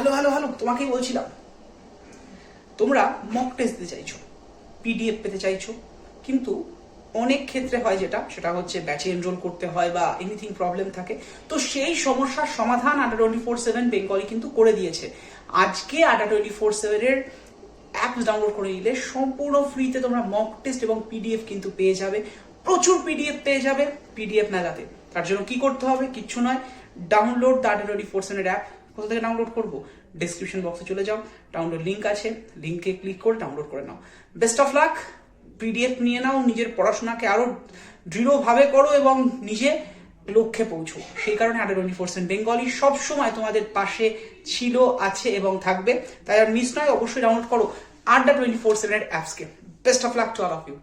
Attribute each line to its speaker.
Speaker 1: Hello hello hello, তোমাকেই বলছিলাম, তোমরা মক টেস্ট দিতে চাইছো, পিডিএফ পেতে চাইছো, কিন্তু অনেক ক্ষেত্রে হয় সেটা হচ্ছে ব্যাচে এনরোল করতে হয় বা এনিথিং প্রবলেম থাকে। তো সেই সমস্যার সমাধান আড্ডা 24/7 বেঙ্গলি কিন্তু করে দিয়েছে। আজকে আড্ডা 24/7 এর অ্যাপ ডাউনলোড করে নিলে সম্পূর্ণ ফ্রিতে তোমরা মক টেস্ট এবং পিডিএফ কিন্তু পেয়ে যাবে। প্রচুর পিডিএফ পেয়ে যাবে, পিডিএফ না যাতে। তার জন্য কি করতে হবে? কিচ্ছু নয়, ডাউনলোড দ্য আড্ডা 24/7 এর অ্যাপ। কোথা থেকে ডাউনলোড করবো? ডিসক্রিপশন বক্সে চলে যাও, ডাউনলোড লিঙ্ক আছে, লিঙ্কে ক্লিক করে ডাউনলোড করে নাও। Best of luck. পিডিএফ নিয়ে নাও, নিজের পড়াশোনাকে আরো দৃঢ়ভাবে করো এবং নিজে লক্ষ্যে পৌঁছো। সেই কারণে আড্ডা 24/7 বেঙ্গলি সবসময় তোমাদের পাশে ছিল, আছে এবং থাকবে। তাই আর মিস নয়, অবশ্যই ডাউনলোড করো আড্ডা 24/7 এর অ্যাপসকে। Best of luck to all of you.